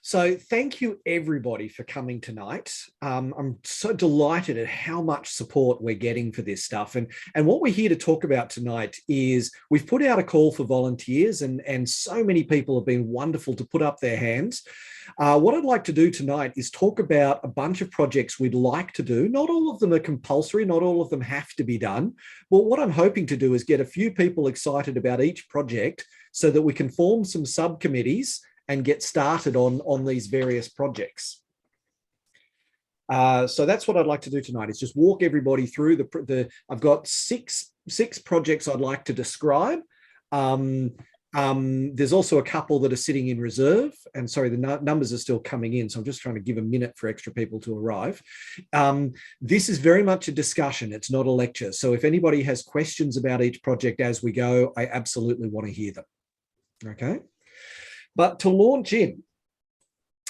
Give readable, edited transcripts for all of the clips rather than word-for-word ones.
So thank you everybody for coming tonight. I'm so delighted at how much support we're getting for this stuff. And what we're here to talk about tonight is we've put out a call for volunteers and so many people have been wonderful to put up their hands. What I'd like to do tonight is talk about a bunch of projects we'd like to do. Not all of them are compulsory, not all of them have to be done. But what I'm hoping to do is get a few people excited about each project so that we can form some subcommittees and get started on these various projects. So that's what I'd like to do tonight, is just walk everybody through I've got six projects I'd like to describe. There's also a couple that are sitting in reserve, and sorry, the numbers are still coming in, so I'm just trying to give a minute for extra people to arrive. This is very much a discussion, it's not a lecture, so if anybody has questions about each project as we go, I absolutely want to hear them. Okay. But to launch in,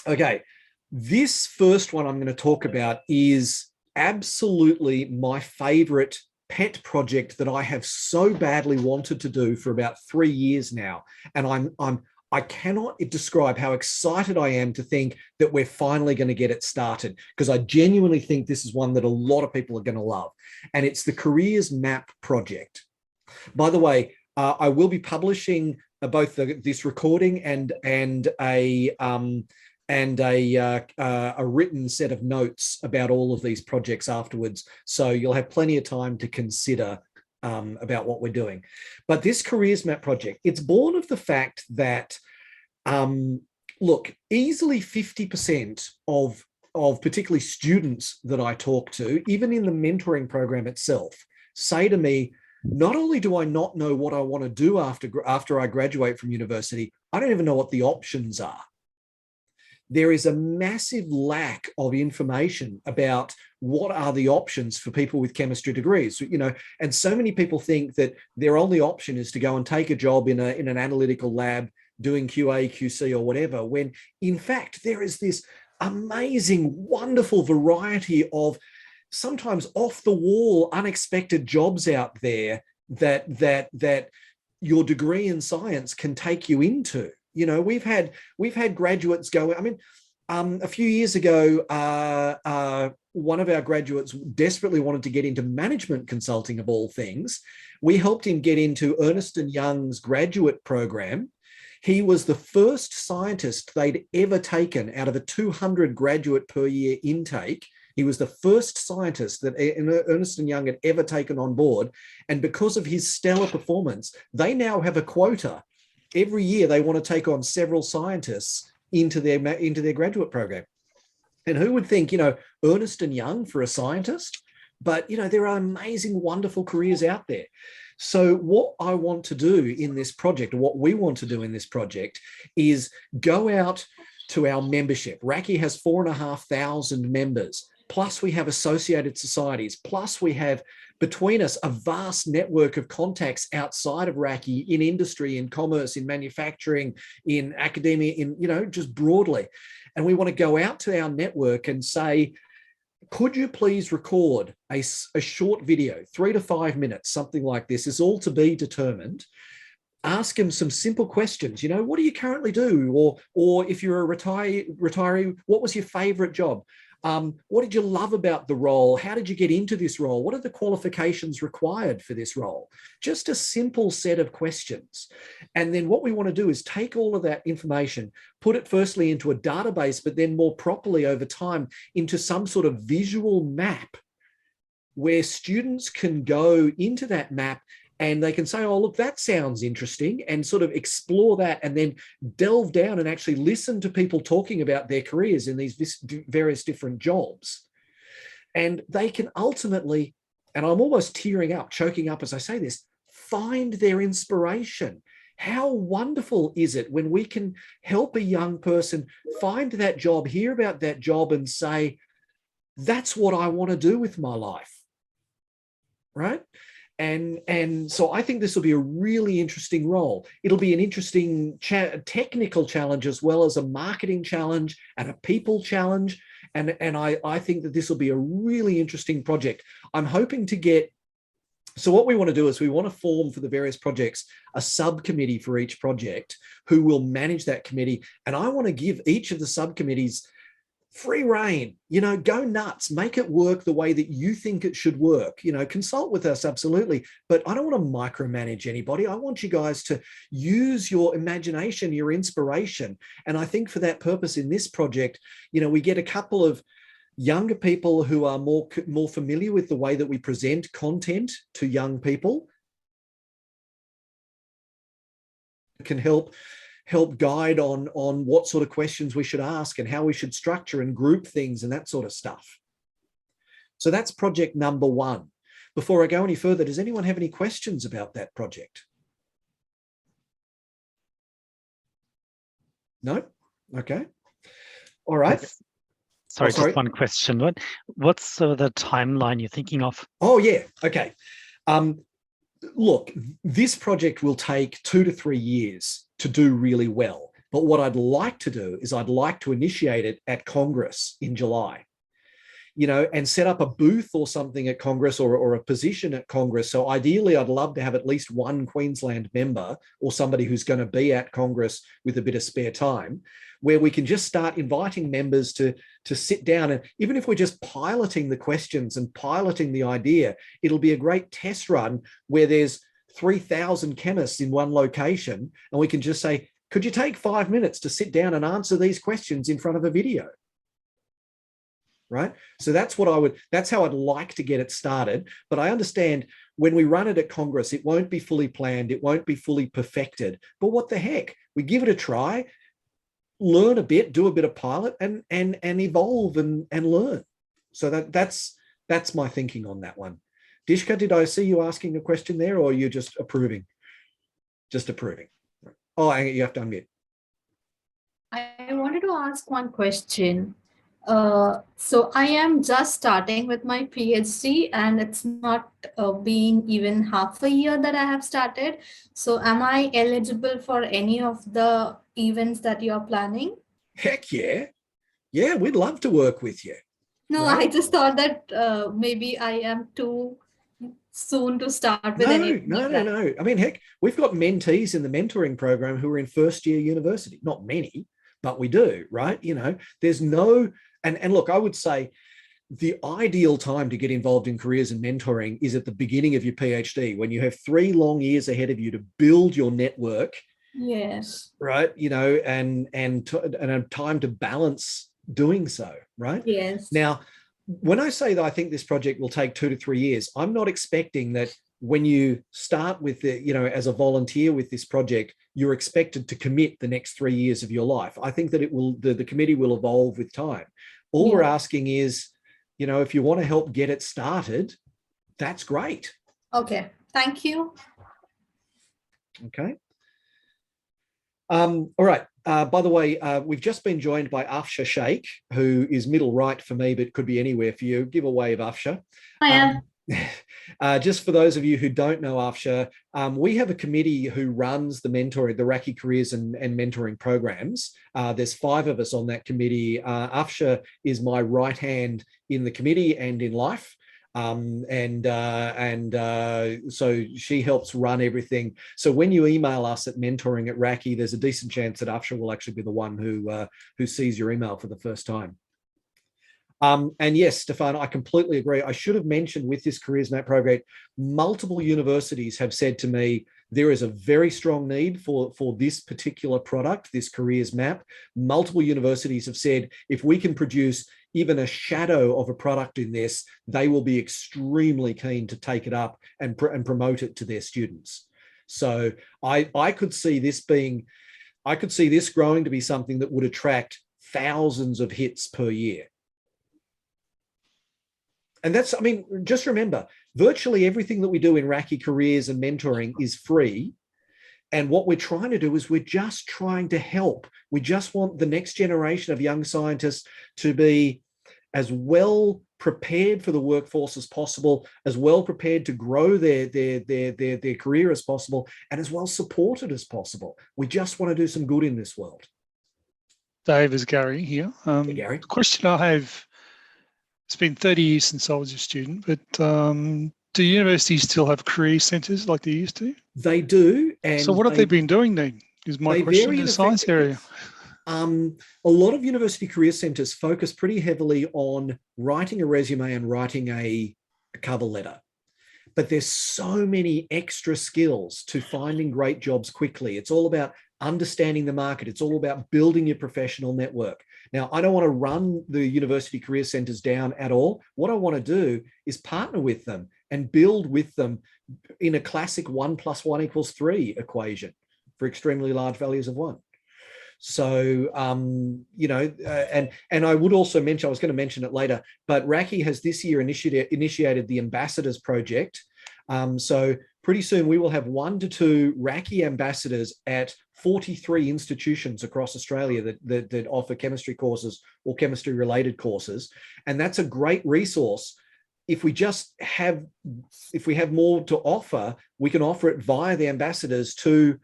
okay, this first one I'm going to talk about is absolutely my favorite pet project that I have so badly wanted to do for about 3 years now. And I cannot describe how excited I am to think that we're finally going to get it started, because I genuinely think this is one that a lot of people are going to love. And it's the Careers Map project. By the way, I will be publishing both this recording and a written set of notes about all of these projects afterwards. So you'll have plenty of time to consider about what we're doing. But this Careers Map project, it's born of the fact that, look, easily 50% of particularly students that I talk to, even in the mentoring program itself, say to me, not only do I not know what I want to do after I graduate from university, I don't even know what the options are. There is a massive lack of information about what are the options for people with chemistry degrees, and so many people think that their only option is to go and take a job in an analytical lab doing QA, QC or whatever, when in fact there is this amazing, wonderful variety of sometimes off the wall, unexpected jobs out there that your degree in science can take you into. We've had graduates go. I mean, a few years ago, one of our graduates desperately wanted to get into management consulting, of all things. We helped him get into Ernst & Young's graduate program. He was the first scientist they'd ever taken out of a 200 graduate per year intake. He was the first scientist that Ernst & Young had ever taken on board. And because of his stellar performance, they now have a quota. Every year they want to take on several scientists into their graduate program. And who would think, Ernst & Young for a scientist? But, there are amazing, wonderful careers out there. So what I want to do in this project, or what we want to do in this project, is go out to our membership. RACI has 4,500 members. Plus we have associated societies. Plus we have between us a vast network of contacts outside of RACI in industry, in commerce, in manufacturing, in academia, just broadly. And we want to go out to our network and say, could you please record a short video, 3 to 5 minutes, something like this, is all to be determined. Ask them some simple questions. What do you currently do? Or if you're a retiree, what was your favorite job? What did you love about the role? How did you get into this role? What are the qualifications required for this role? Just a simple set of questions. And then what we want to do is take all of that information, put it firstly into a database, but then more properly over time into some sort of visual map where students can go into that map and they can say, oh, look, that sounds interesting, and sort of explore that and then delve down and actually listen to people talking about their careers in these various different jobs. And they can ultimately, and I'm almost tearing up, choking up as I say this, find their inspiration. How wonderful is it when we can help a young person find that job, hear about that job and say, that's what I want to do with my life, right? And so I think this will be a really interesting role. It'll be an interesting technical challenge as well as a marketing challenge and a people challenge. And I think that this will be a really interesting project. I'm hoping to get So what we want to do is we want to form for the various projects a subcommittee for each project who will manage that committee. And I want to give each of the subcommittees free reign, go nuts, make it work the way that you think it should work, consult with us, absolutely. But I don't want to micromanage anybody. I want you guys to use your imagination, your inspiration. And I think for that purpose in this project, we get a couple of younger people who are more familiar with the way that we present content to young people, can help guide on what sort of questions we should ask and how we should structure and group things and that sort of stuff. So that's project number 1. Before I go any further, does anyone have any questions about that project? No? Okay. All right. Sorry, just one question. What's the timeline you're thinking of? Oh, yeah. Okay. Look, this project will take 2 to 3 years to do really well. But what I'd like to do is I'd like to initiate it at Congress in July, and set up a booth or something at Congress or a position at Congress. So ideally, I'd love to have at least one Queensland member or somebody who's going to be at Congress with a bit of spare time, where we can just start inviting members to sit down. And even if we're just piloting the questions and piloting the idea, it'll be a great test run where there's 3,000 chemists in one location, and we can just say, could you take 5 minutes to sit down and answer these questions in front of a video? Right? So that's how I'd like to get it started. But I understand when we run it at Congress, it won't be fully planned, it won't be fully perfected. But what the heck? We give it a try, learn a bit, do a bit of pilot, and evolve and learn. So that's my thinking on that one. Dishka, did I see you asking a question there, or are you just approving? Just approving. Oh, you have to unmute. I wanted to ask one question. So I am just starting with my PhD, and it's not been even half a year that I have started. So am I eligible for any of the events that you're planning? Heck yeah. Yeah, we'd love to work with you. No, right? I just thought that maybe I am too soon to start with No. I mean, heck, we've got mentees in the mentoring program who are in first year university. Not many, but we do, right? There's no, and look, I would say the ideal time to get involved in careers and mentoring is at the beginning of your PhD, when you have 3 long years ahead of you to build your network. Yes. Right. And a time to balance doing so. Right. Yes. Now, when I say that I think this project will take 2 to 3 years, I'm not expecting that when you start with as a volunteer with this project, you're expected to commit the next 3 years of your life. I think that the committee will evolve with time. All we're asking is, if you want to help get it started, that's great. Okay. Thank you. Okay. All right. By the way, we've just been joined by Afsha Sheikh, who is middle right for me, but could be anywhere for you. Give a wave, Afsha. Hiya. Just for those of you who don't know Afsha, we have a committee who runs the RACI Careers and mentoring programs. There's 5 of us on that committee. Afsha is my right hand in the committee and in life. So she helps run everything. So when you email us at mentoring@RACI, there's a decent chance that Afsha will actually be the one who sees your email for the first time. And yes, Stefan, I completely agree. I should have mentioned with this Careers Map project, multiple universities have said to me, there is a very strong need for this particular product, this Careers Map. Multiple universities have said, if we can produce even a shadow of a product in this, they will be extremely keen to take it up and promote it to their students. So I could see this growing to be something that would attract thousands of hits per year. And that's, just remember, virtually everything that we do in RACI Careers and mentoring is free. And what we're trying to do is we're just trying to help. We just want the next generation of young scientists to be as well prepared for the workforce as possible, as well prepared to grow their career as possible, and as well supported as possible. We just want to do some good in this world. Dave, is Gary here. Hey, Gary. The question I have, it's been 30 years since I was a student, but Do universities still have career centres like they used to? They do. And so what have they been doing then, is my question in the science area. A lot of university career centres focus pretty heavily on writing a resume and writing a cover letter. But there's so many extra skills to finding great jobs quickly. It's all about understanding the market. It's all about building your professional network. Now, I don't want to run the university career centres down at all. What I want to do is partner with them and build with them in a classic 1 + 1 = 3 equation for extremely large values of 1. So, and I would also mention, I was going to mention it later, but RACI has this year initiated the Ambassadors Project. So pretty soon we will have 1 to 2 RACI ambassadors at 43 institutions across Australia that offer chemistry courses or chemistry related courses. And that's a great resource. If we have more to offer, we can offer it via the ambassadors to,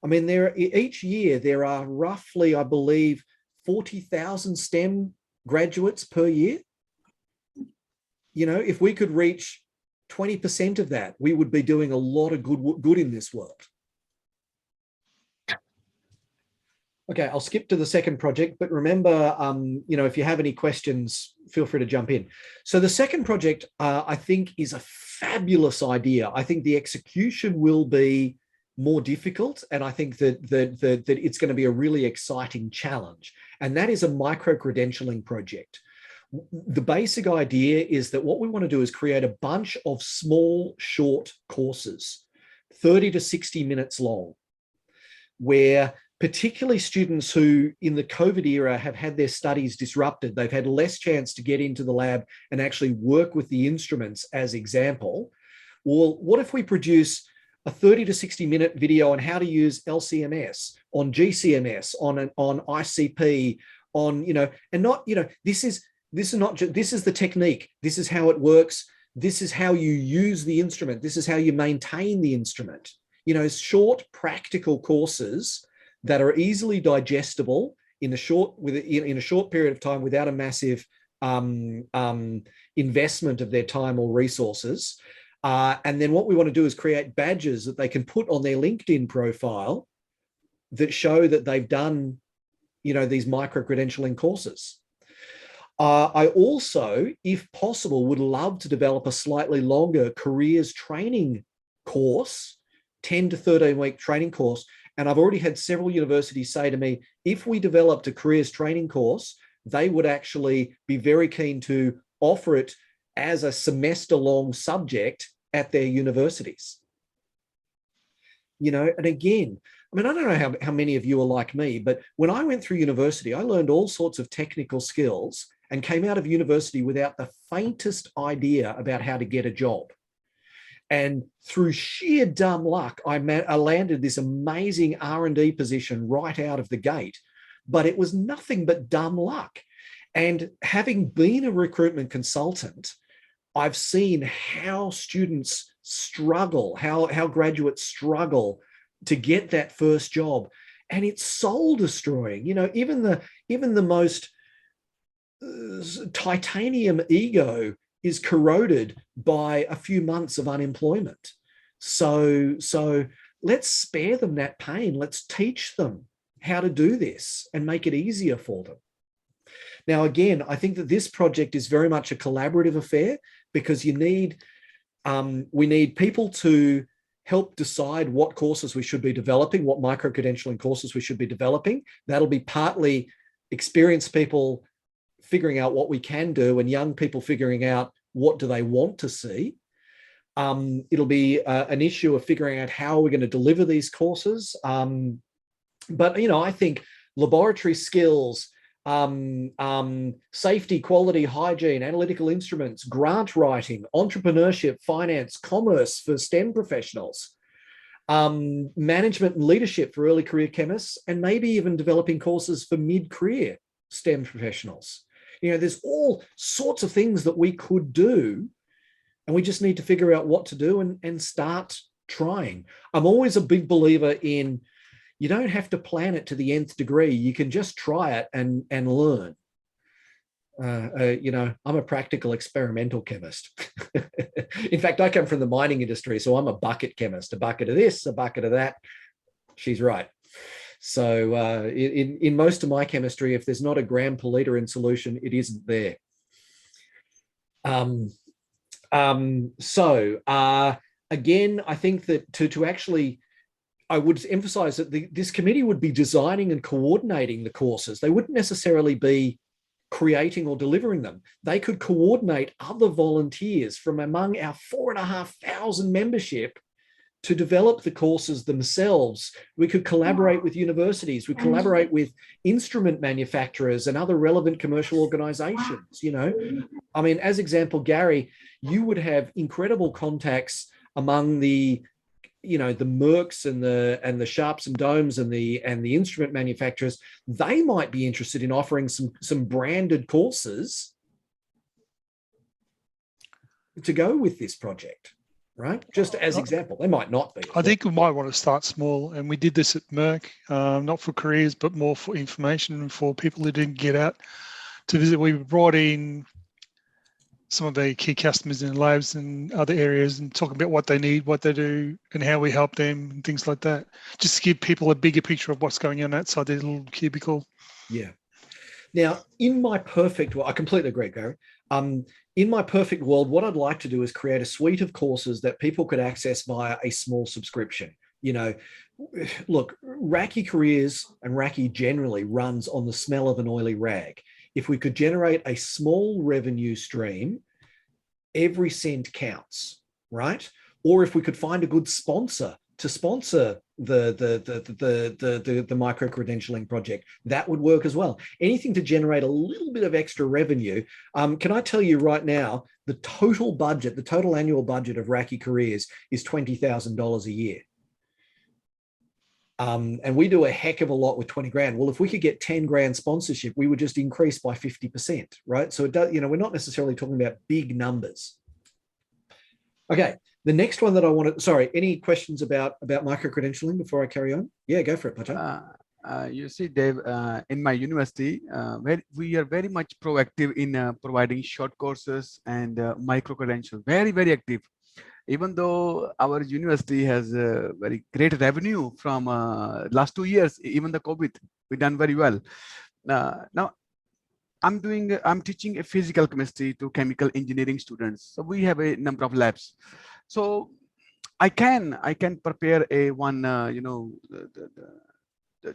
I mean, each year there are roughly, I believe, 40,000 STEM graduates per year. You know, if we could reach 20% of that, we would be doing a lot of good in this world. Okay, I'll skip to the second project, but remember, if you have any questions, feel free to jump in. So the second project, I think, is a fabulous idea. I think the execution will be more difficult, and I think that it's going to be a really exciting challenge, and that is a micro-credentialing project. The basic idea is that what we want to do is create a bunch of small, short courses, 30 to 60 minutes long, where particularly students who in the COVID era have had their studies disrupted, they've had less chance to get into the lab and actually work with the instruments as example. Well, what if we produce a 30 to 60 minute video on how to use LCMS, on GCMS, on ICP, on, and not, this is the technique. This is how it works. This is how you use the instrument. This is how you maintain the instrument. Short practical courses that are easily digestible in a short period of time without a massive investment of their time or resources. And then what we want to do is create badges that they can put on their LinkedIn profile that show that they've done, these micro-credentialing courses. I also, if possible, would love to develop a slightly longer careers training course, 10 to 13 week training course. And I've already had several universities say to me, if we developed a careers training course, they would actually be very keen to offer it as a semester-long subject at their universities. And again, I mean, I don't know how many of you are like me, but when I went through university, I learned all sorts of technical skills and came out of university without the faintest idea about how to get a job. And through sheer dumb luck, I landed this amazing R&D position right out of the gate, but it was nothing but dumb luck. And having been a recruitment consultant, I've seen how students struggle, how graduates struggle to get that first job, and it's soul destroying. Even the most titanium ego is corroded by a few months of unemployment. So let's spare them that pain. Let's teach them how to do this and make it easier for them. Now, again, I think that this project is very much a collaborative affair because we need people to help decide what courses we should be developing, what micro-credentialing courses we should be developing. That'll be partly experienced people figuring out what we can do and young people figuring out what do they want to see. It'll be an issue of figuring out how we're going to deliver these courses. But, I think laboratory skills, safety, quality, hygiene, analytical instruments, grant writing, entrepreneurship, finance, commerce for STEM professionals, management and leadership for early career chemists, and maybe even developing courses for mid-career STEM professionals. There's all sorts of things that we could do, and we just need to figure out what to do and start trying. I'm always a big believer in, you don't have to plan it to the nth degree. You can just try it and learn. I'm a practical experimental chemist. In fact, I come from the mining industry, so I'm a bucket chemist, a bucket of this, a bucket of that. She's right. So in most of my chemistry, if there's not a gram per liter in solution, it isn't there. Again, I think that to actually, I would emphasize that this committee would be designing and coordinating the courses. They wouldn't necessarily be creating or delivering them. They could coordinate other volunteers from among our 4,500 membership to develop the courses themselves. We could collaborate with universities, we collaborate with instrument manufacturers and other relevant commercial organizations. I mean, as example, Gary, you would have incredible contacts among the Mercs and the Sharps and Domes and the instrument manufacturers. They might be interested in offering some branded courses to go with this project, right? Just as example. They might not be. I think we might want to start small, and we did this at Merck, not for careers, but more for information and for people who didn't get out to visit. We brought in some of the key customers in labs and other areas and talk about what they need, what they do, and how we help them and things like that. Just to give people a bigger picture of what's going on outside their little cubicle. Yeah. Now, in my perfect world, I completely agree, Gary. In my perfect world, what I'd like to do is create a suite of courses that people could access via a small subscription. Look, RACI Careers and RACI generally runs on the smell of an oily rag. If we could generate a small revenue stream, every cent counts, right? Or if we could find a good sponsor to sponsor the micro-credentialing project, that would work as well. Anything to generate a little bit of extra revenue. Can I tell you right now, the total budget, the total annual budget of RACI Careers is $20,000 a year. And we do a heck of a lot with 20 grand. Well, if we could get 10 grand sponsorship, we would just increase by 50%, right? So it does, we're not necessarily talking about big numbers. Okay, the next one that I wanted, sorry, any questions about micro-credentialing before I carry on? Yeah, go for it, Pacha. You see, Dave, in my university, we are very much proactive in providing short courses and micro-credentials, very, very active. Even though our university has very great revenue from last 2 years, even the COVID, we've done very well. Now, I'm teaching a physical chemistry to chemical engineering students. So we have a number of labs. So I can prepare a one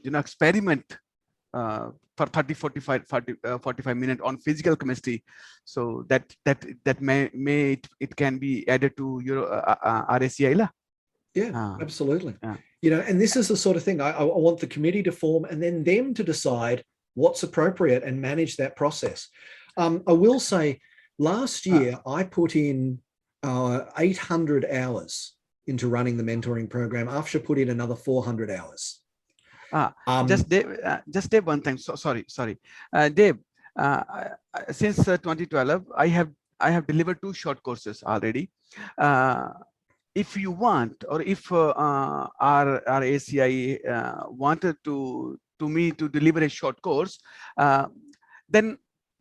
experiment for 45 minutes on physical chemistry, so that it can be added to your RACI. Yeah, absolutely. And this is the sort of thing I want the committee to form, and then them to decide what's appropriate and manage that process. I will say, last year I put in 800 hours into running the mentoring program. After put in another 400 hours. Just Dave, one thing. Sorry, Dave. Since 2012, I have delivered 2 short courses already. If you want, or if our ACI wanted me to deliver a short course, then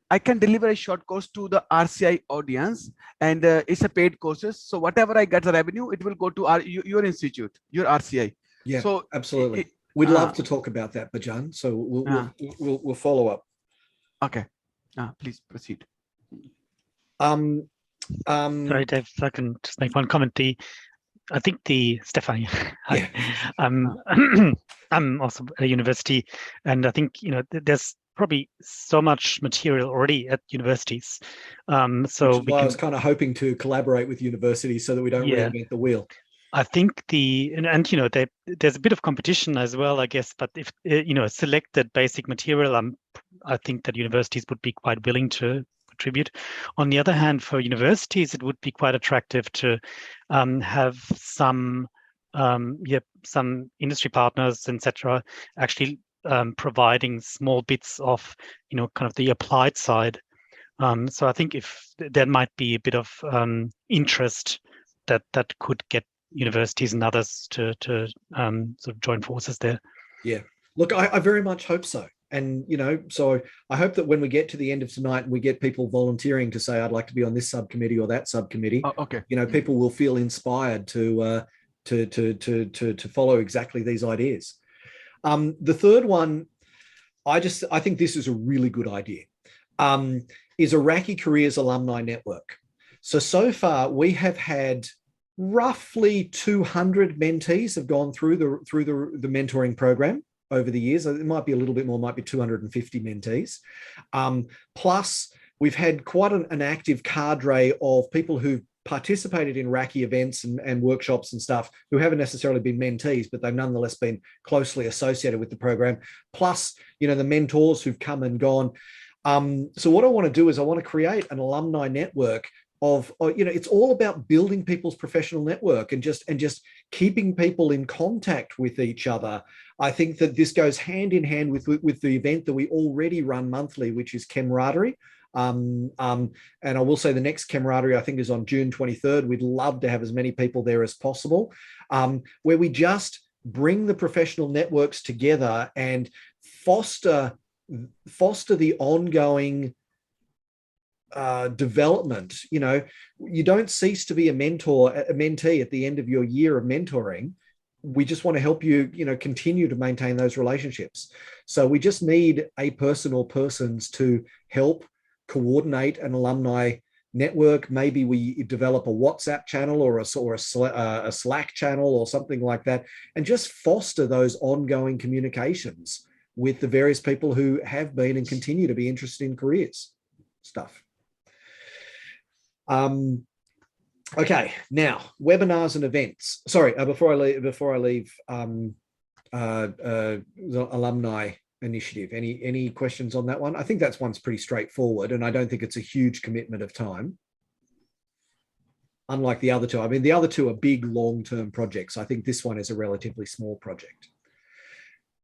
I can deliver a short course to the RCI audience, and it's a paid courses. So whatever I get the revenue, it will go to your institute, your RCI. Yeah, so absolutely. We'd love to talk about that, Bajan. So we'll follow up. Okay. Please proceed. Sorry, Dave, if I can just make one comment. I think Stephanie, yeah. I'm also at a university, and I think, there's probably so much material already at universities. So I was kind of hoping to collaborate with universities so that we don't reinvent the wheel. I think there's a bit of competition as well, I guess. But if selected basic material, I think that universities would be quite willing to contribute. On the other hand, for universities, it would be quite attractive to have some industry partners, etc., actually providing small bits of kind of the applied side. So I think if there might be a bit of interest that could get universities and others to sort of join forces there. Yeah, look, I very much hope so. And, you know, so I hope that when we get to the end of tonight and we get people volunteering to say, I'd like to be on this subcommittee or that subcommittee, Okay. you know, people will feel inspired to follow exactly these ideas. The third one, I think this is a really good idea, is a RACI Careers alumni network. So far we have had roughly 200 mentees have gone through the mentoring program over the years. It might be a little bit more, might be 250 mentees. Plus, we've had quite an active cadre of people who've participated in RACI events and workshops and stuff who haven't necessarily been mentees, but they've nonetheless been closely associated with the program. Plus, you know, the mentors who've come and gone. So what I want to do is I want to create an alumni network of, you know, it's all about building people's professional network and just keeping people in contact with each other. I think that this goes hand in hand with the event that we already run monthly, which is Camaraderie. And I will say the next Camaraderie, I think, is on June 23rd. We'd love to have as many people there as possible, where we just bring the professional networks together and foster the ongoing development. You know, you don't cease to be a mentee at the end of your year of mentoring. We just want to help you, you know, continue to maintain those relationships. So we just need a person or persons to help coordinate an alumni network. Maybe we develop a WhatsApp channel or a Slack channel or something like that, and just foster those ongoing communications with the various people who have been and continue to be interested in careers stuff. Okay, now webinars and events. Sorry, before I leave the alumni initiative. Any questions on that one? I think that's one's pretty straightforward, and I don't think it's a huge commitment of time. Unlike the other two, I mean, the other two are big long-term projects. I think this one is a relatively small project.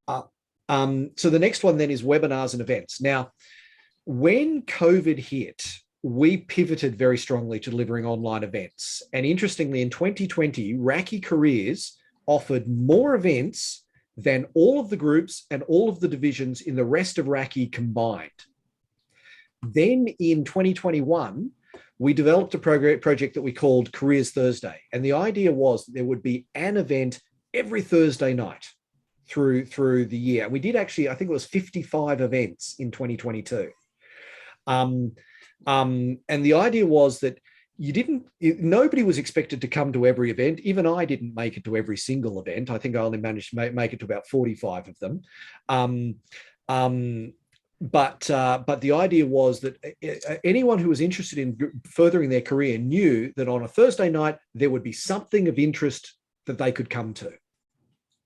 So the next one then is webinars and events. Now, when COVID hit, we pivoted very strongly to delivering online events. And interestingly, in 2020, RACI Careers offered more events than all of the groups and all of the divisions in the rest of RACI combined. Then in 2021, we developed a project that we called Careers Thursday. And the idea was that there would be an event every Thursday night through the year. We did actually, I think it was 55 events in 2022. And the idea was that nobody was expected to come to every event. Even I didn't make it to every single event. I think I only managed to make it to about 45 of them. But the idea was that anyone who was interested in furthering their career knew that on a Thursday night, there would be something of interest that they could come to.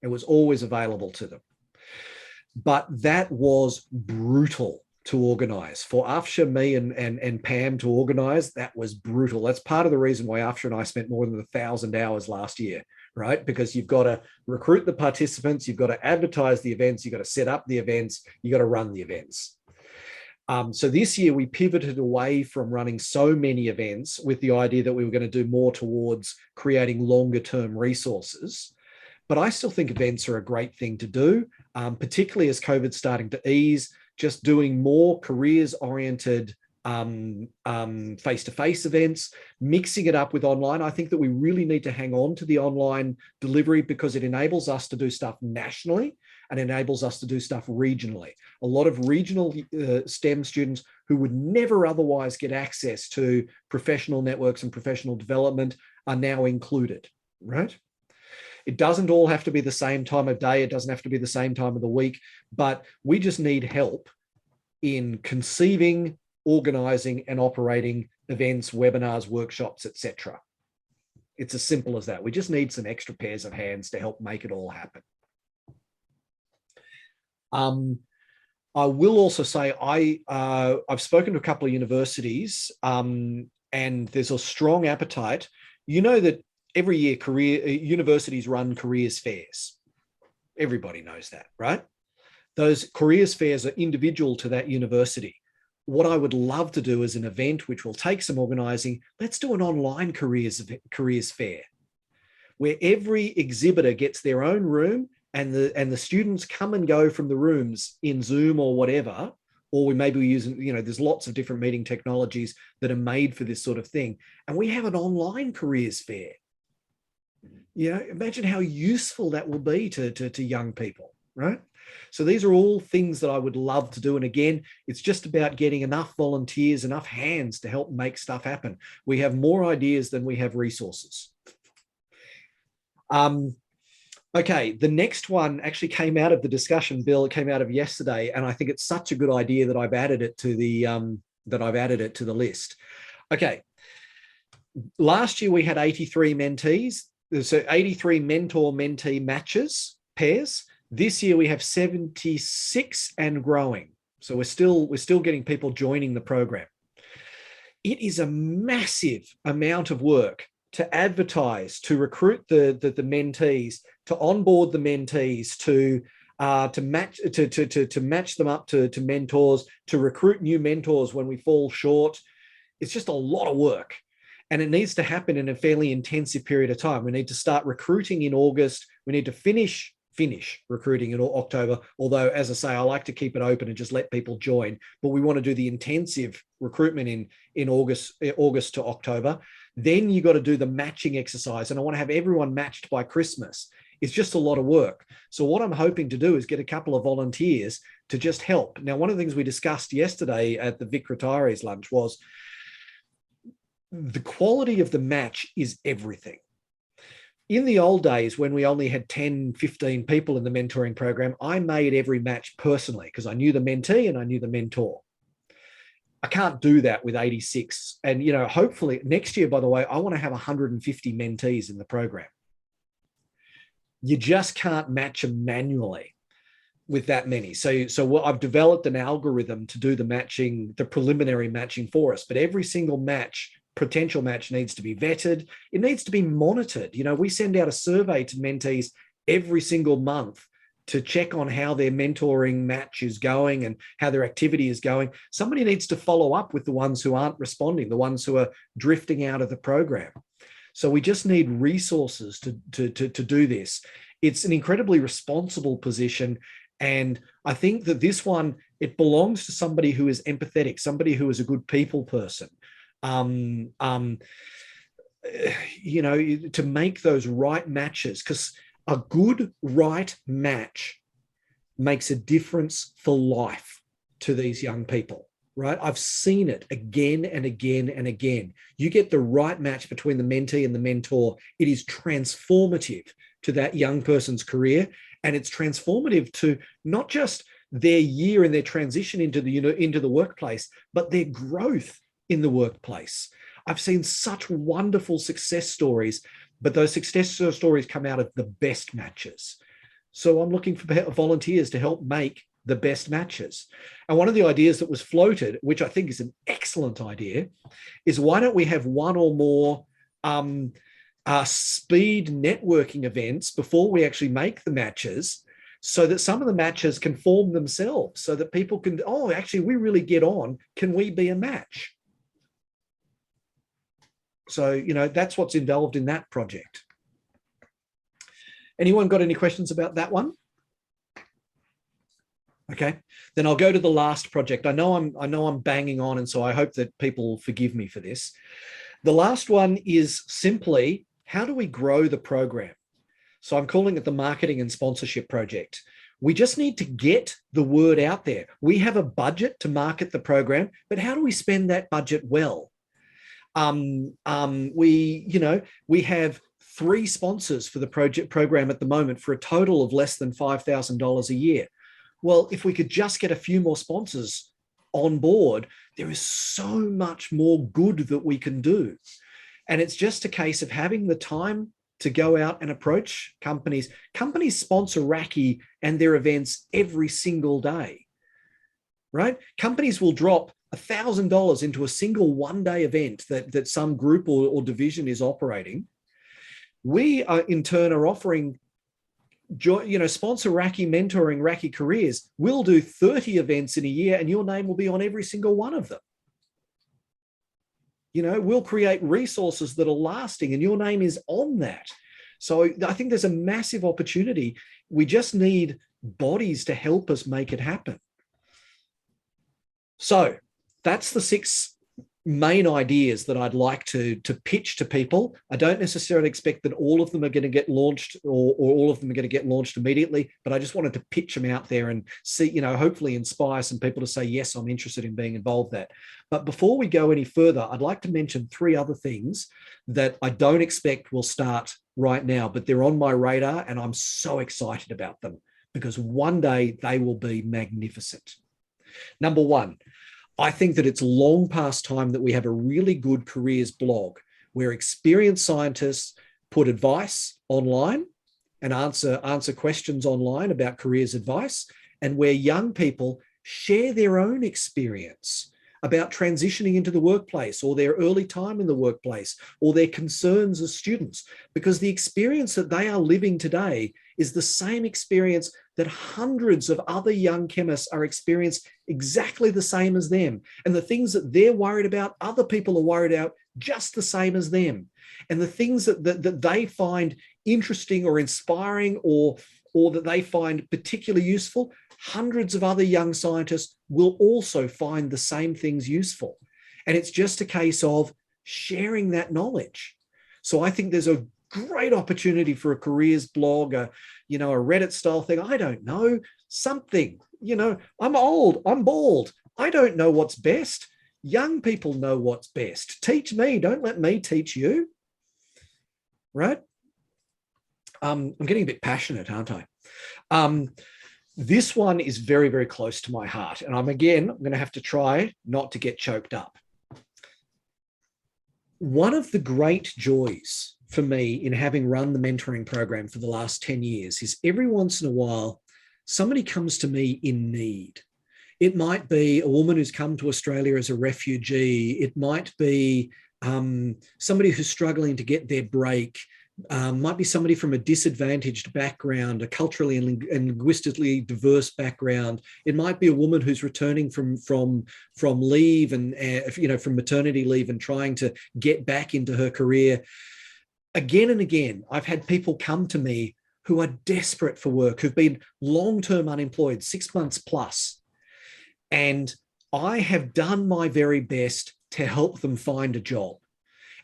It was always available to them. But that was brutal to organize. For Afsha, me and Pam to organize, that was brutal. That's part of the reason why Afsha and I spent more than 1,000 hours last year, right? Because you've got to recruit the participants, you've got to advertise the events, you've got to set up the events, you've got to run the events. So this year we pivoted away from running so many events with the idea that we were going to do more towards creating longer term resources. But I still think events are a great thing to do, particularly as COVID's starting to ease. Just doing more careers-oriented face-to-face events, mixing it up with online. I think that we really need to hang on to the online delivery because it enables us to do stuff nationally and enables us to do stuff regionally. A lot of regional STEM students who would never otherwise get access to professional networks and professional development are now included, right? It doesn't all have to be the same time of day. It doesn't have to be the same time of the week, but we just need help in conceiving, organizing, and operating events, webinars, workshops, etc. It's as simple as that. We just need some extra pairs of hands to help make it all happen. I will also say I've spoken to a couple of universities, and there's a strong appetite. You know that every year universities run careers fairs. Everybody knows that, right? Those careers fairs are individual to that university. What I would love to do is an event which will take some organizing. Let's do an online careers fair where every exhibitor gets their own room and the students come and go from the rooms in Zoom or whatever, or we maybe we're using, there's lots of different meeting technologies that are made for this sort of thing. And we have an online careers fair. Imagine how useful that will be to young people, right? So these are all things that I would love to do. And again, it's just about getting enough volunteers, enough hands to help make stuff happen. We have more ideas than we have resources. Okay, the next one actually came out of the discussion, Bill. It came out of yesterday, and I think it's such a good idea that I've added it to the list. Okay, last year we had 83 mentees, so 83 mentor-mentee matches, pairs. This year we have 76 and growing. So we're still getting people joining the program. It is a massive amount of work to advertise, to recruit the mentees, to onboard the mentees, to match them up to mentors, to recruit new mentors when we fall short. It's just a lot of work, and it needs to happen in a fairly intensive period of time. We need to start recruiting in August. We need to finish recruiting in October, although, as I say, I like to keep it open and just let people join, but we want to do the intensive recruitment in August to October. Then you got to do the matching exercise, and I want to have everyone matched by Christmas. It's just a lot of work. So what I'm hoping to do is get a couple of volunteers to just help. Now, one of the things we discussed yesterday at the Vic Retirees lunch was the quality of the match is everything. In the old days, when we only had 10, 15 people in the mentoring program, I made every match personally because I knew the mentee and I knew the mentor. I can't do that with 86. And, hopefully next year, by the way, I want to have 150 mentees in the program. You just can't match them manually with that many. So what I've developed an algorithm to do the matching, the preliminary matching for us, but every single potential match needs to be vetted. It needs to be monitored. We send out a survey to mentees every single month to check on how their mentoring match is going and how their activity is going. Somebody needs to follow up with the ones who aren't responding, the ones who are drifting out of the program. So we just need resources to do this. It's an incredibly responsible position. And I think that this one, it belongs to somebody who is empathetic, somebody who is a good people person. To make those right matches, because a good right match makes a difference for life to these young people, right? I've seen it again and again and again. You get the right match between the mentee and the mentor, it is transformative to that young person's career, and it's transformative to not just their year and their transition into the workplace, but their growth in the workplace. I've seen such wonderful success stories, but those success stories come out of the best matches. So I'm looking for volunteers to help make the best matches. And one of the ideas that was floated, which I think is an excellent idea, is why don't we have one or more speed networking events before we actually make the matches, so that some of the matches can form themselves, so that people can, actually, we really get on. Can we be a match? So, that's what's involved in that project. Anyone got any questions about that one? Okay, then I'll go to the last project. I know I'm banging on, and so I hope that people forgive me for this. The last one is simply, how do we grow the program? So I'm calling it the Marketing and Sponsorship Project. We just need to get the word out there. We have a budget to market the program, but how do we spend that budget well? We have 3 sponsors for the program at the moment for a total of less than $5,000 a year. Well, if we could just get a few more sponsors on board, there is so much more good that we can do. And it's just a case of having the time to go out and approach companies. Companies sponsor RACI and their events every single day, right? Companies will drop $1,000 into a single one-day event that some group or division is operating. We in turn are offering, sponsor RACI Mentoring, RACI Careers. We'll do 30 events in a year and your name will be on every single one of them. We'll create resources that are lasting and your name is on that. So I think there's a massive opportunity. We just need bodies to help us make it happen. So that's the 6 main ideas that I'd like to pitch to people. I don't necessarily expect that all of them are going to get launched or all of them are going to get launched immediately, but I just wanted to pitch them out there and see, you know, hopefully inspire some people to say, yes, I'm interested in being involved in that. But before we go any further, I'd like to mention 3 other things that I don't expect will start right now, but they're on my radar and I'm so excited about them because one day they will be magnificent. Number 1, I think that it's long past time that we have a really good careers blog where experienced scientists put advice online and answer questions online about careers advice, and where young people share their own experience about transitioning into the workplace or their early time in the workplace or their concerns as students, because the experience that they are living today is the same experience that hundreds of other young chemists are experiencing exactly the same as them. And the things that they're worried about, other people are worried about just the same as them. And the things that they find interesting or inspiring or that they find particularly useful, hundreds of other young scientists will also find the same things useful. And it's just a case of sharing that knowledge. So I think there's a great opportunity for a careers blog, a Reddit style thing. I don't know, something, I'm old, I'm bald. I don't know what's best. Young people know what's best. Teach me, don't let me teach you. Right? I'm getting a bit passionate, aren't I? This one is very, very close to my heart. And I'm going to have to try not to get choked up. One of the great joys for me in having run the mentoring program for the last 10 years is every once in a while, somebody comes to me in need. It might be a woman who's come to Australia as a refugee. It might be somebody who's struggling to get their break. Might be somebody from a disadvantaged background, a culturally and linguistically diverse background. It might be a woman who's returning from leave and from maternity leave and trying to get back into her career. Again and again, I've had people come to me who are desperate for work, who've been long-term unemployed, 6 months plus, and I have done my very best to help them find a job.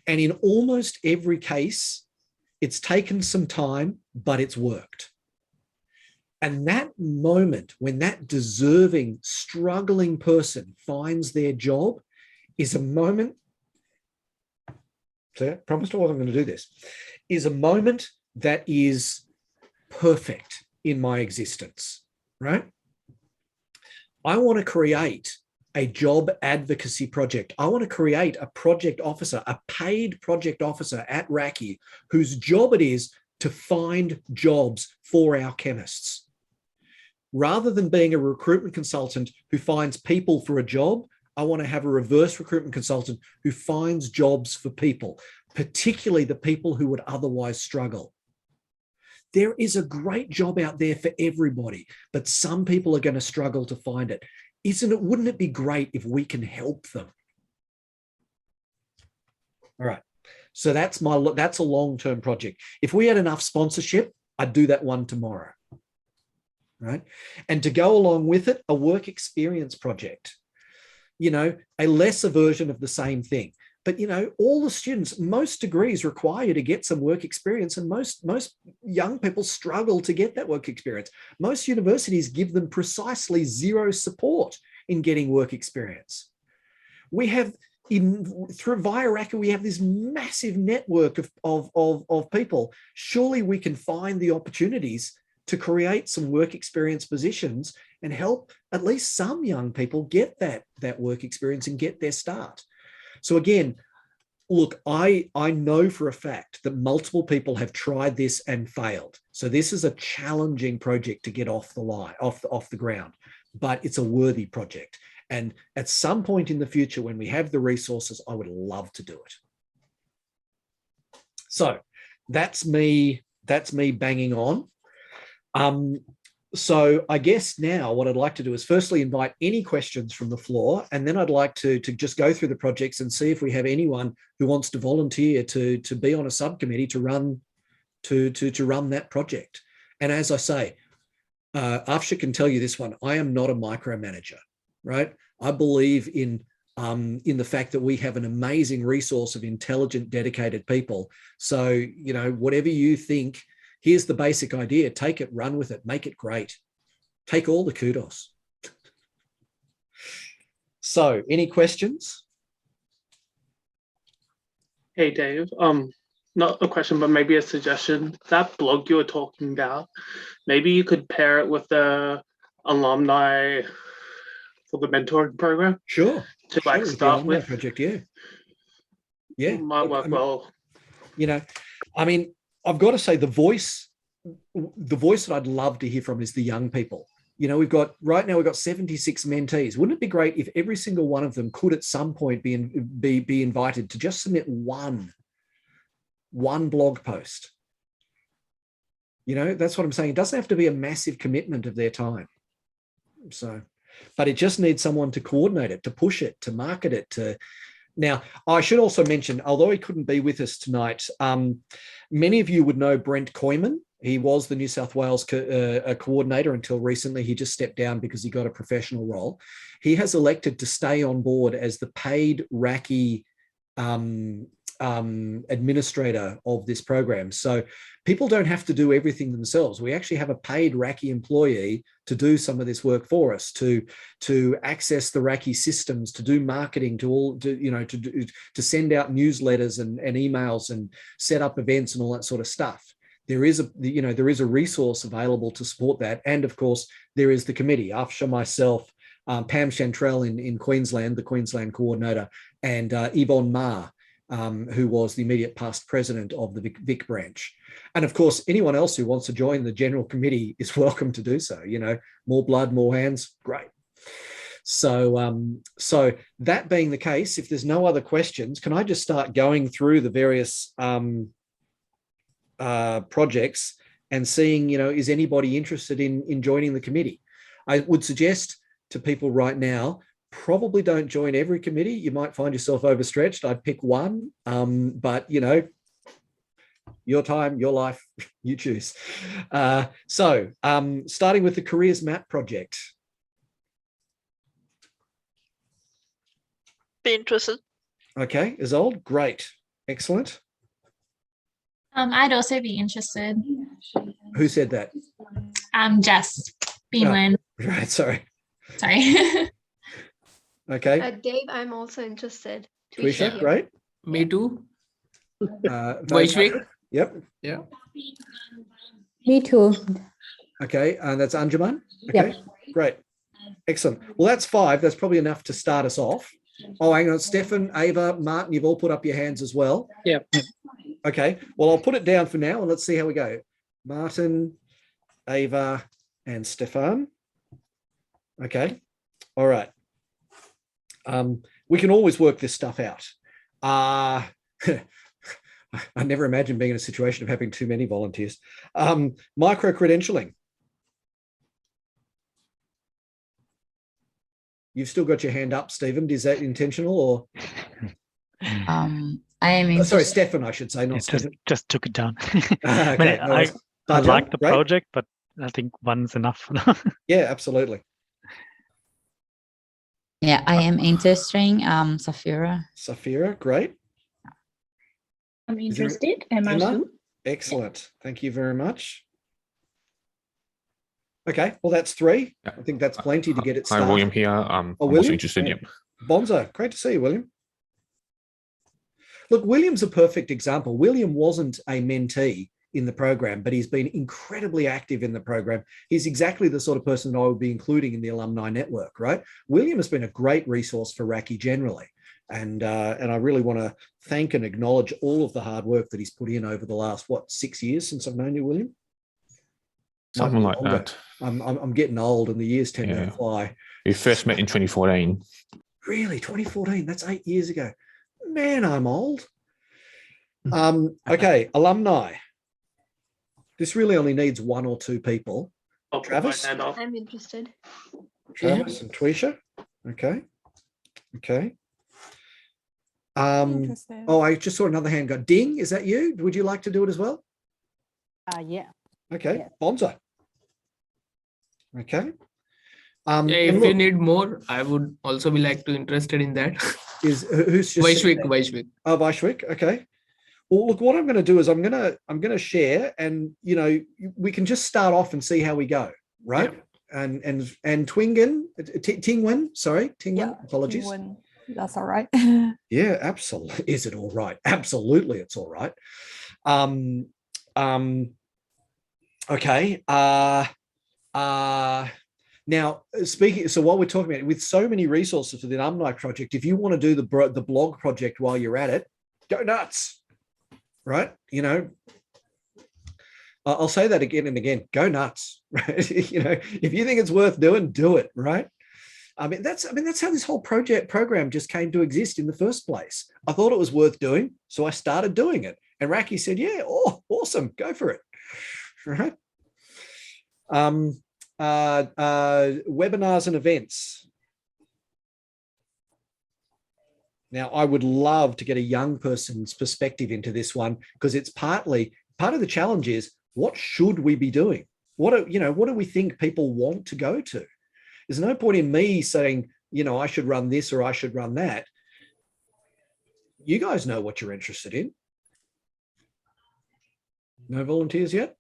And in almost every case, it's taken some time, but it's worked. And that moment when that deserving, struggling person finds their job is a moment, so I promised I wasn't going to do this, is a moment that is perfect in my existence, right? I want to create a job advocacy project. I want to create a project officer, a paid project officer at RACI, whose job it is to find jobs for our chemists. Rather than being a recruitment consultant who finds people for a job, I want to have a reverse recruitment consultant who finds jobs for people, particularly the people who would otherwise struggle. There is a great job out there for everybody, but some people are going to struggle to find it. Wouldn't it be great if we can help them? All right. So that's a long-term project. If we had enough sponsorship, I'd do that one tomorrow. Right? And to go along with it, a work experience project. A lesser version of the same thing. But, all the students, most degrees require you to get some work experience, and most young people struggle to get that work experience. Most universities give them precisely zero support in getting work experience. We have, via RACI, we have this massive network of people. Surely we can find the opportunities to create some work experience positions and help at least some young people get that work experience and get their start. So again, look, I know for a fact that multiple people have tried this and failed. So this is a challenging project to get off the ground, but it's a worthy project. And at some point in the future, when we have the resources, I would love to do it. So that's me banging on. So I guess now what I'd like to do is firstly invite any questions from the floor, and then I'd like to just go through the projects and see if we have anyone who wants to volunteer to be on a subcommittee to run to run that project. And as I say, Afsha can tell you this one, I am not a micromanager, right? I believe in the fact that we have an amazing resource of intelligent, dedicated people. So, you know, whatever you think, here's the basic idea, take it, run with it, make it great. Take all the kudos. So, any questions? Hey, Dave. Not a question, but maybe a suggestion. That blog you were talking about, maybe you could pair it with the alumni for the mentoring program. Sure. To like start with. Project, yeah. Might work well. You know, I mean, I've got to say the voice that I'd love to hear from is the young people. You know, right now we've got 76 mentees. Wouldn't it be great if every single one of them could at some point be invited to just submit one blog post? You know, that's what I'm saying. It doesn't have to be a massive commitment of their time. So, but it just needs someone to coordinate it, to push it, to market it, Now, I should also mention, although he couldn't be with us tonight, many of you would know Brent Koyman. He was the New South Wales coordinator until recently. He just stepped down because he got a professional role. He has elected to stay on board as the paid RACI administrator of this program. So people don't have to do everything themselves. We actually have a paid RACI employee to do some of this work for us, to access the RACI systems, to do marketing, to send out newsletters and emails and set up events and all that sort of stuff. There is a resource available to support that. And of course, there is the committee, Afsha, myself, Pam Chantrell in Queensland, the Queensland coordinator, and Yvonne Ma, who was the immediate past president of the Vic branch. And of course, anyone else who wants to join the general committee is welcome to do so. You know, more blood, more hands, great. So, so that being the case, if there's no other questions, can I just start going through the various projects and seeing, you know, is anybody interested in joining the committee? I would suggest to people right now, probably don't join every committee. You might find yourself overstretched. I'd pick one, but you know, your time, your life, you choose. Starting with the Careers Map project. Be interested. Okay, Isolde, great, excellent. I'd also be interested. Who said that? Jess Beanland. Oh, right, sorry. Okay. Dave, I'm also interested. Twisha, great. Me too. Vaishvik? Yep. Yeah. Me too. Okay, and that's Anjuman? Okay, yep. Great. Excellent. Well, that's 5. That's probably enough to start us off. Oh, hang on. Stefan, Ava, Martin, you've all put up your hands as well. Yeah. Okay, well, I'll put it down for now and let's see how we go. Martin, Ava, and Stefan. Okay, all right. We can always work this stuff out. I never imagined being in a situation of having too many volunteers. Micro-credentialing. You've still got your hand up, Stephen. Is that intentional or? I am sorry, Stefan, I should say, not Stephen. Just took it down. Okay, I like the project, but I think one's enough. Yeah, absolutely. Yeah, I am interested. Safira. Safira, great. I'm interested. Emma? Excellent. Thank you very much. Okay, well, that's 3. Yeah. I think that's plenty to get it started. Hi, William here. I'm William? also interested. Yeah. Yep. Bonzo, great to see you, William. Look, William's a perfect example. William wasn't a mentee in the program, but he's been incredibly active in the program. He's exactly the sort of person that I would be including in the alumni network, right? William has been a great resource for RACI generally. And I really want to thank and acknowledge all of the hard work that he's put in over the last, 6 years since I've known you, William? Something like that. I'm getting old and the years tend to fly. We first met in 2014. Really? 2014? That's 8 years ago. Man, I'm old. Okay, alumni. This really only needs 1 or 2 people. Travis? I'm interested. Travis and Twisha? Okay. Okay. Oh, I just saw another hand go. Ding, is that you? Would you like to do it as well? Yeah. Okay, Yeah. Bonza. Okay. Yeah, and if you look, need more, I would also be like to interested in that. who's just said that? Vaishwik. Oh, Vaishwik. Okay. Well, look, what I'm going to do is I'm going to share, and we can just start off and see how we go, right? Yeah. And Twingen, Tingwen, sorry, Tingwen. Yeah, Apologies. Tingwen, that's all right. Yeah, absolutely. Is it all right? Absolutely, it's all right. Okay. Now, speaking, so while we're talking about it, with so many resources for the alumni project, if you want to do the blog project while you're at it, go nuts, right? I'll say that again and again, go nuts, right? If you think it's worth doing, do it, right? I mean, that's how this whole program just came to exist in the first place. I thought it was worth doing, so I started doing it. And RACI said, yeah, oh, awesome, go for it, right? Webinars and events. Now, I would love to get a young person's perspective into this one, because it's part of the challenge is, what should we be doing? What do we think people want to go to? There's no point in me saying, I should run this or I should run that. You guys know what you're interested in. No volunteers yet?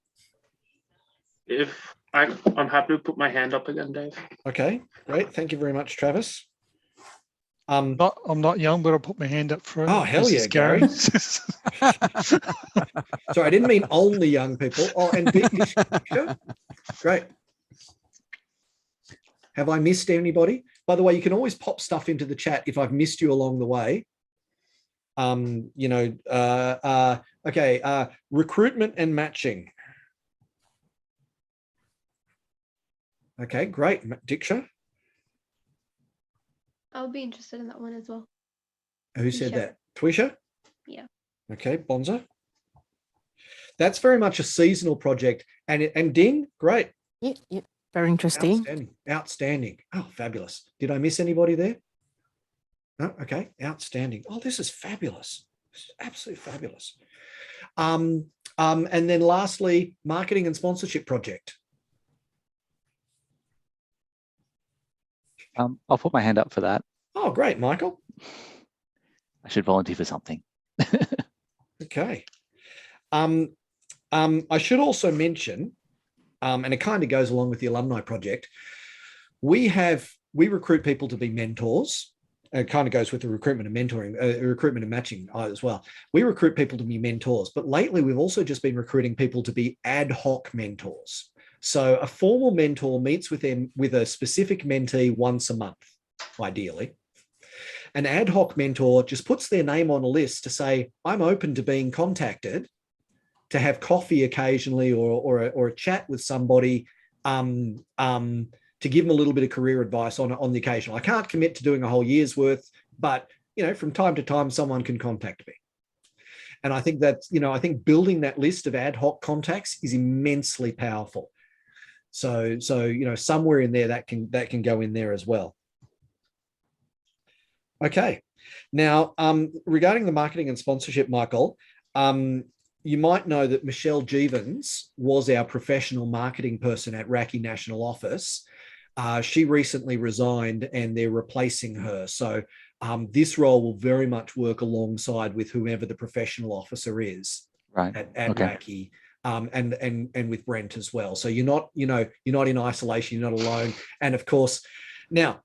If I'm happy to put my hand up again, Dave. Okay, great. Thank you very much, Travis. I'm not young, but I'll put my hand up for it. Oh, hell yeah, Gary. Sorry, I didn't mean only young people. Oh, and sure. Great. Have I missed anybody? By the way, you can always pop stuff into the chat if I've missed you along the way. Okay, recruitment and matching. Okay, great. Diksha? I'll be interested in that one as well. Who said that? Twisha? Yeah. Okay, Bonza? That's very much a seasonal project. And Ding, great. Yeah. Very interesting. Outstanding. Oh, fabulous. Did I miss anybody there? No? Okay, outstanding. Oh, this is fabulous. This is absolutely fabulous. And then lastly, marketing and sponsorship project. I'll put my hand up for that. Oh, great, Michael. I should volunteer for something. Okay. I should also mention, and it kind of goes along with the alumni project, we recruit people to be mentors. It kind of goes with the recruitment and mentoring, recruitment and matching as well. We recruit people to be mentors, but lately we've also just been recruiting people to be ad hoc mentors. So a formal mentor meets with them with a specific mentee once a month, ideally. An ad hoc mentor just puts their name on a list to say, I'm open to being contacted to have coffee occasionally or a chat with somebody to give them a little bit of career advice on the occasion. I can't commit to doing a whole year's worth, but from time to time, someone can contact me. And I think that, I think building that list of ad hoc contacts is immensely powerful. So somewhere in there that can go in there as well. Okay. Now, regarding the marketing and sponsorship, Michael, you might know that Michelle Jeevens was our professional marketing person at RACI National Office. She recently resigned and they're replacing her. So this role will very much work alongside with whoever the professional officer is at RACI. And with Brent as well. So you're not in isolation, you're not alone. And of course, now,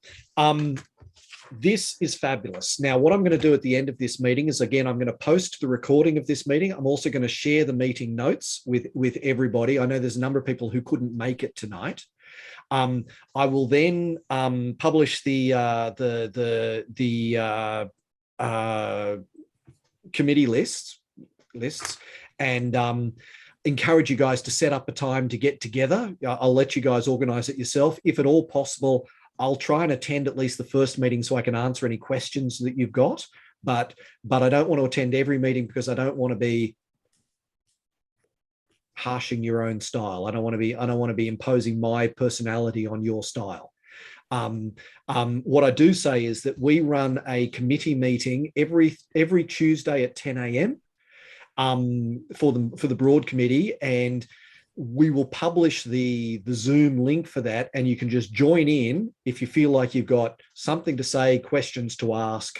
this is fabulous. Now, what I'm going to do at the end of this meeting is, again, I'm going to post the recording of this meeting. I'm also going to share the meeting notes with everybody. I know there's a number of people who couldn't make it tonight. I will then publish the committee lists and encourage you guys to set up a time to get together. I'll let you guys organize it yourself. If at all possible, I'll try and attend at least the first meeting so I can answer any questions that you've got. But I don't want to attend every meeting because I don't want to be harshing your own style. I don't want to be imposing my personality on your style. What I do say is that we run a committee meeting every Tuesday at 10 a.m. for the broad committee, and we will publish the Zoom link for that, and you can just join in if you feel like you've got something to say, questions to ask,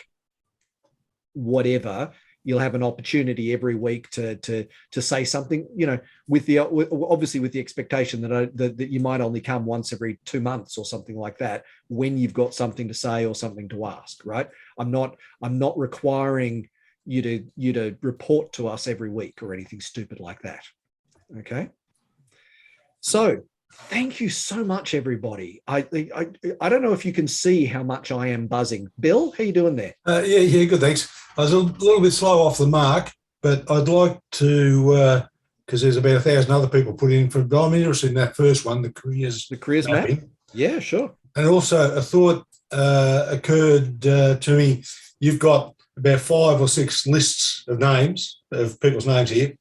whatever. You'll have an opportunity every week to say something, you know, obviously with the expectation that you might only come once every 2 months or something like that when you've got something to say or something to ask, right? I'm not requiring you to report to us every week or anything stupid like that. Okay. So thank you so much, everybody. I don't know if you can see how much I am buzzing. Bill, how you doing there? Yeah, good, thanks. I was a little bit slow off the mark, but I'd like to, because there's about 1,000 other people put in for, I'm interested in that first one, the careers map. Yeah, sure. And also a thought occurred to me. You've got about 5 or 6 lists of names, of people's names here.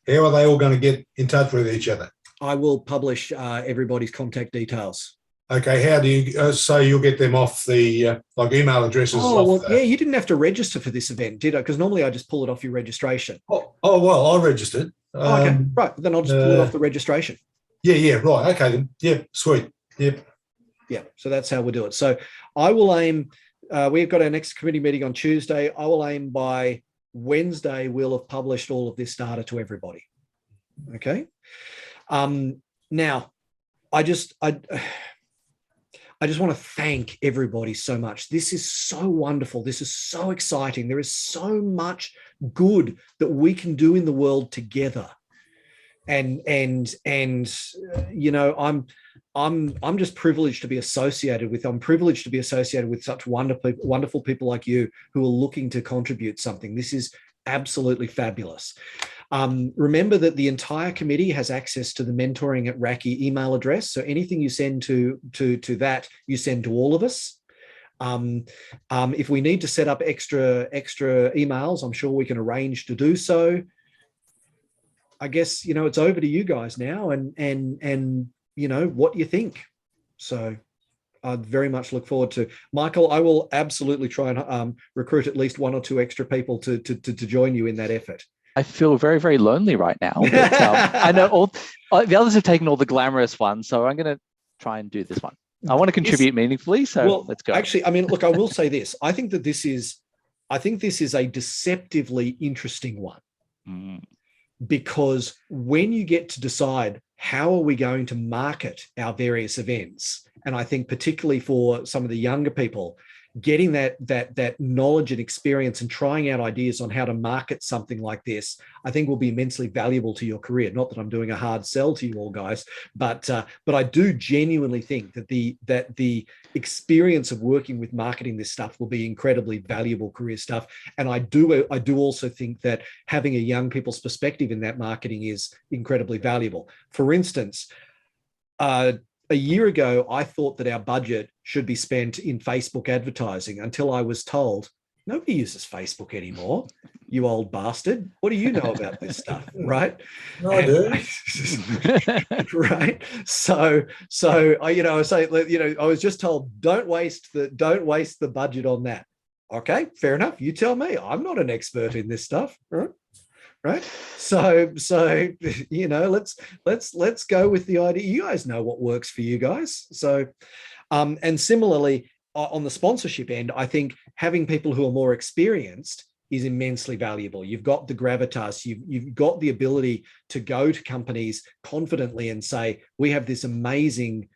How are they all going to get in touch with each other? I will publish everybody's contact details. Okay, how do you, so you'll get them off the, like email addresses? Oh, well, yeah, you didn't have to register for this event, did I? Because normally I just pull it off your registration. Oh well, I registered. Okay, right, then I'll just pull it off the registration. Yeah, right, okay then. Yeah, sweet, yep. Yeah, so that's how we'll do it. So I will aim, we've got our next committee meeting on Tuesday. I will aim by Wednesday, we'll have published all of this data to everybody. Okay. Now, I just want to thank everybody so much. This is so wonderful. This is so exciting. There is so much good that we can do in the world together. And you know, I'm just privileged to be associated with. I'm privileged to be associated with such wonderful people like you who are looking to contribute something. This is absolutely fabulous. Remember that the entire committee has access to the mentoring at RACI email address. So anything you send to that, you send to all of us. If we need to set up extra emails, I'm sure we can arrange to do so. I guess, you know, it's over to you guys now and you know, what you think. So I'd very much look forward to. Michael, I will absolutely try and recruit at least 1 or 2 extra people to join you in that effort. I feel very, very lonely right now. But, I know all the others have taken all the glamorous ones, so I'm going to try and do this one. I want to contribute meaningfully, so let's go. Actually, I mean, look, I will say this. I think this is a deceptively interesting one. Because when you get to decide how are we going to market our various events, and I think particularly for some of the younger people, getting that knowledge and experience and trying out ideas on how to market something like this, I think will be immensely valuable to your career. Not that I'm doing a hard sell to you all guys, but I do genuinely think that the experience of working with marketing this stuff will be incredibly valuable career stuff. And I do also think that having a young people's perspective in that marketing is incredibly valuable. For instance, a year ago, I thought that our budget should be spent in Facebook advertising until I was told, nobody uses Facebook anymore, you old bastard. What do you know about this stuff, right? No, I do. Right. So I was just told, don't waste the budget on that. Okay, fair enough. You tell me. I'm not an expert in this stuff, right? So you know, let's go with the idea. You guys know what works for you guys. So and similarly on the sponsorship end, I think having people who are more experienced is immensely valuable. You've got the gravitas, you've got the ability to go to companies confidently and say, we have this amazing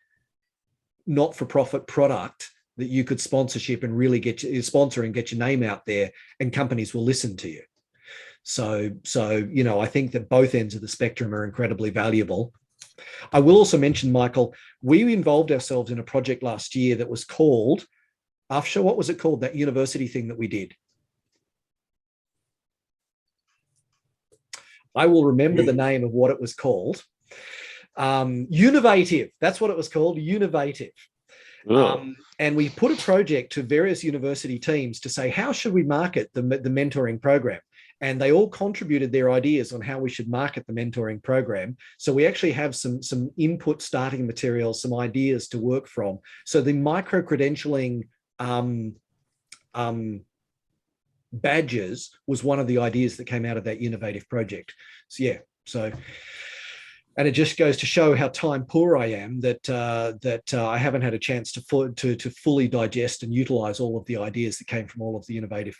not-for-profit product that you could sponsorship and really sponsor and get your name out there, and companies will listen to you. So, you know, I think that both ends of the spectrum are incredibly valuable. I will also mention, Michael, we involved ourselves in a project last year that was called, Afsha, what was it called, that university thing that we did? I will remember the name of what it was called. Univative, that's what it was called, Univative. And we put a project to various university teams to say, how should we market the mentoring program? And they all contributed their ideas on how we should market the mentoring program. So we actually have some input starting materials, some ideas to work from. So the micro-credentialing badges was one of the ideas that came out of that innovative project. So yeah, so, and it just goes to show how time poor I am that I haven't had a chance to fully digest and utilize all of the ideas that came from all of the innovative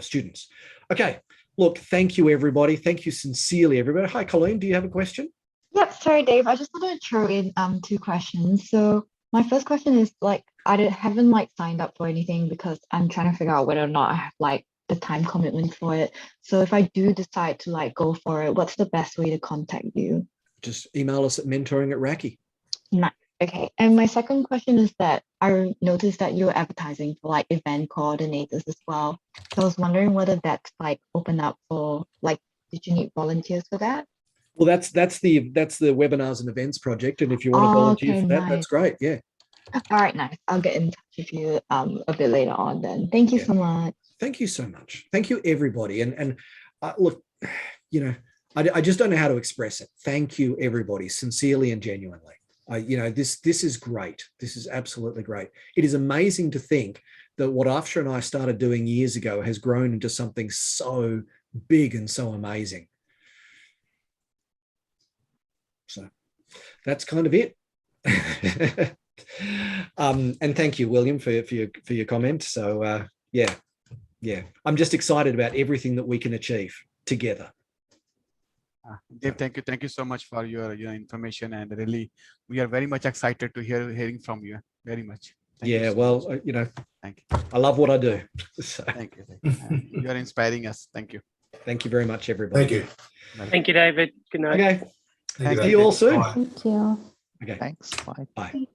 students. Okay, look, thank you everybody. Thank you sincerely everybody. Hi Colleen, do you have a question? Yep, sorry Dave, I just wanted to throw in 2 questions. So my first question is like haven't like signed up for anything because I'm trying to figure out whether or not I have like the time commitment for it. So if I do decide to like go for it, what's the best way to contact you? Just email us at mentoring@RACI. Nice. Okay. And my second question is that I noticed that you're advertising for like event coordinators as well. So I was wondering whether that's like open up for like, did you need volunteers for that? Well, that's the webinars and events project, and if you want to volunteer for that, that's great. Yeah. All right, nice. I'll get in touch with you a bit later on then. Thank you so much. Thank you so much. Thank you, everybody. And look, you know, I just don't know how to express it. Thank you, everybody, sincerely and genuinely. You know, this is great. This is absolutely great. It is amazing to think that what Afsha and I started doing years ago has grown into something so big and so amazing. So that's kind of it. And thank you, William, for your comment. So yeah, I'm just excited about everything that we can achieve together. Dave, thank you so much for your information, and really we are very much excited to hearing from you. Very much. Thank you so much. You know, thank you. I love what I do. So. Thank you. You are inspiring us. Thank you. Thank you very much, everybody. Thank you. Thank you, David. Good night. Okay. Thank See you all soon. Thank you. Okay. Thanks. Bye. Bye.